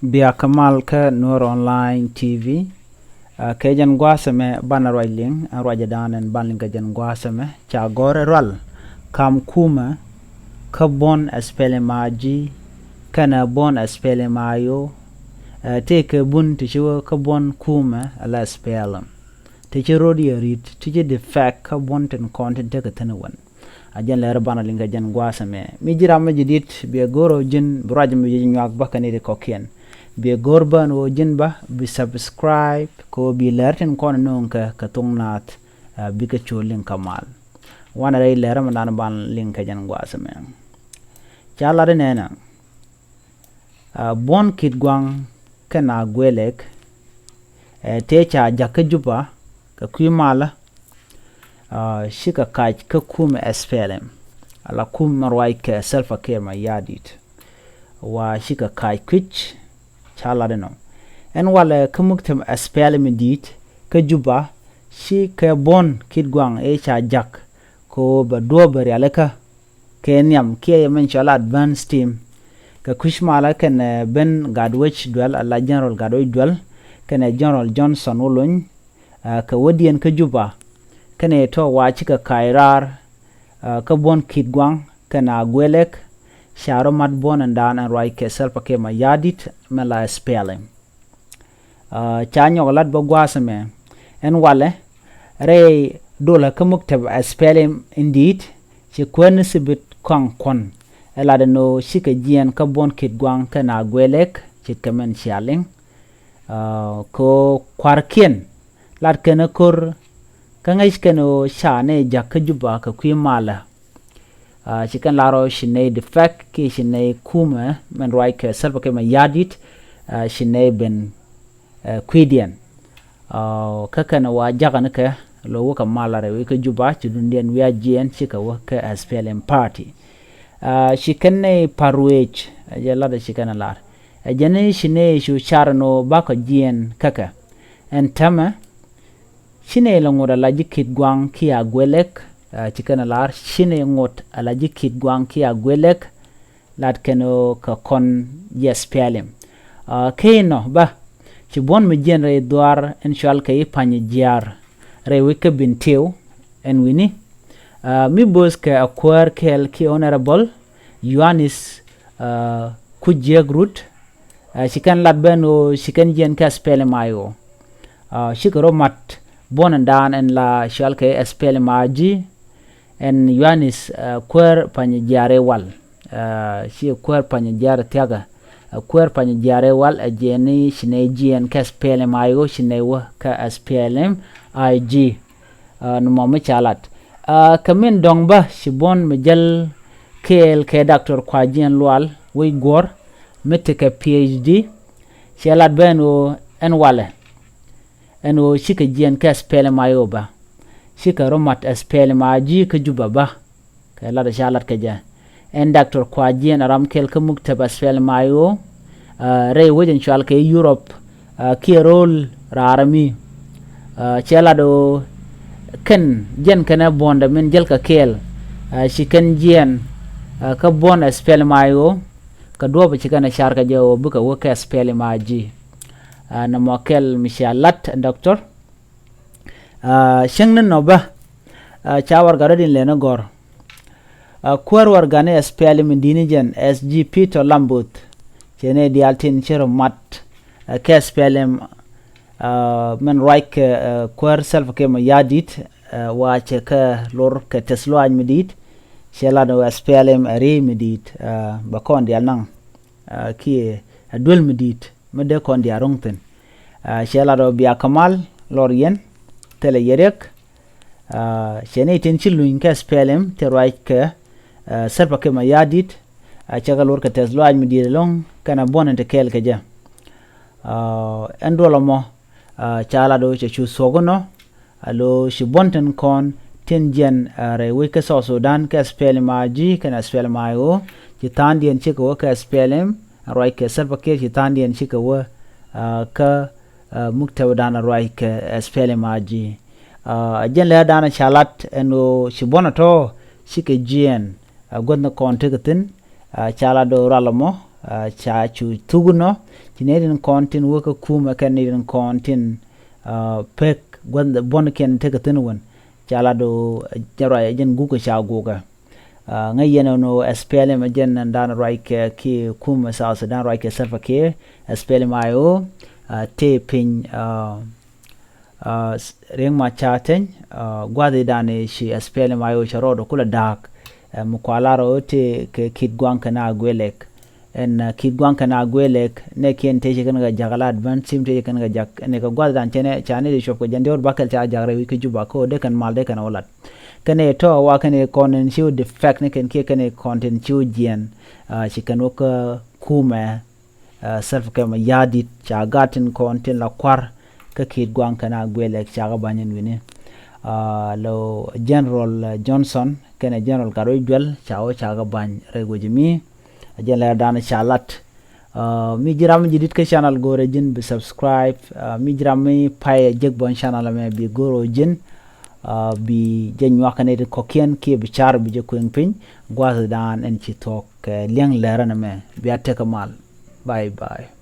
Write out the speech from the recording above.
Bia Kamal ka Nur Online TV. Kejan guasame bana roiling rojadan and banling kejan guasame cha gore ral kam kuma ka bon espele maji kana bon espele mayo take bun ticho ka bon kuma ala spellam ticho rodi rit ticho de fact ka bon ten content take tanwan ajan lera bana linga jan guasame mi jira ma jidit be goro jin braj mi nyak bakani de kokien be gorban o jinba bi subscribe ko bi lerten kon nonka ka tungnat bi ka cholin kamal wana ray lera man ban link jan gwasame chala de nena bon kit gwang kana gwelek te cha jakajuba ka kwimala shika kaj ka kum SPLM ala kum marwai ka self care ma yadit wa shika kaj kwich chala de no en wala kumuktem SPLM dit ka juba shi ka bon kit gwang e cha jak ko ba do bari alaka kenyam ke men chala advanced team ka kushmala kan ben gadwech dual ala general gadwech dual kan general Johnson wolon ka wodien ka juba kan to wa chika kairar ka bon kit gwang kana gwelek sharo mat bon and dan and right kesel pake ma yadit mela SPLM chanyo lat ba gwasame en wale re dola kamuktab SPLM indeed ci kwen sibit kon ela de no shika jien ka bon kit gwang kana gwelek ci kamen shaling ko kwarkien lat kana kur kangais kano shane jakajuba ka kwimala chicken laro shine de fact ki shine kuma men right ke self ke ma yadit shine ben quidian kakana wa jagana ka lo waka malare we ka juba ci dunden wi ajien chika waka SPLM party shikane parwech ajala de shikana lar ajane shine shu charno baka jien kaka entama shine longoda la jikit gwang ki agwelek chikana lar shine ngot ala jikit gwang ki agwelek lat keno ka kon SPLM keno ba ci bon mi jen re doar inshal kay pani jiar re wike bintew en wini mi bos ka akwar kel ki honorable Yohanis Kujegrut chikan lat beno chikan jen ka SPLM ayo shikaro mat bon and dan en la shalke SPLM aji en Yohanis kwer panjare wal shi kwer panjare tiaga kwer panjare wal ajeni shine gn ka SPLM ayo shine wa ka SPLM IG no mo chalat kamin dongba shibon mejal kel ke Dr. Kwajien Lwal we gor meteke PhD shalat beno en wale eno shika jien ka SPLM ayo ba shika romat SPLM aji ka juba ba ka la da shalat ka ja en Dr. Kwajien aram kel ka muktaba SPLM ayo re wojen shal ka Europe ki role rarami chela do ken jen kana bonda men jel ka kel shikan jien ka bon SPLM ayo ka do ba chika na shar ka jawo buka wo ka SPLM aji na mokel mishalat doctor shengnen noba chawar garadin lena gor kwar wargane SPLM dinigen SGP to lambut chene dialtin chero mat ke SPLM men right kwar self ke yadit wa cheka lor ke teslo an medit shela do SPLM ari medit bakon dialnang ki adul medit mede kon dia rongten shela do Bia Kamal lorien tele yerek shene tenchiluin ka SPLM te right ka serpa ke ma yadit chaga lor ka teslo aj midire long kana bonente kel ka ja endolo mo chala do chu sogono alo shibonten kon tenjen re weke so Sudan ka SPLM aji kana SPLM ayo jitandien chiko ka SPLM right ke serpa ke jitandien chiko ka muktaw dana right ke SPLM aji jen le dana chalat eno shibona to shike jien godna kon tegatin chala do ralamo cha chu tuguno tinedin kontin woka kuma kanedin kontin pek gwanda bon ken teka tinwan chala do jara jen guko cha goga ngayeno no SPLM jen dan right ki kuma sa dan right ke Salva Kiir SPLM ayo te pin reng ma chaten gwade dane shi SPLM ayo charodo kula dak mukwalaro te ke kid gwanka na gwelek en kid gwanka na gwelek ne ken te kan ga jagala advance sim te kan ga jak ne ka gwada dan chane de shop ko jande or bakal cha jagre wi ke juba ko de kan mal de kan olat kane to wa kane konen chiu defect ne ken ke kane content chiu jien chi kan ko kuma self kama yadit cha gatin content la kwar ka kid gwanka na gwelek cha ga banyen wini lo General Johnson kene General Karo Jwel chao chaga ban rego jimi General Dan chalat mi jiram jidit ke channel gore jin bi subscribe mi jiram mi pay jeg bon channel me bi goro jin bi jen wakane de kokien ke bi char bi je kuin pin gwaza dan en ci tok liang lerana me bi ateka mal bye bye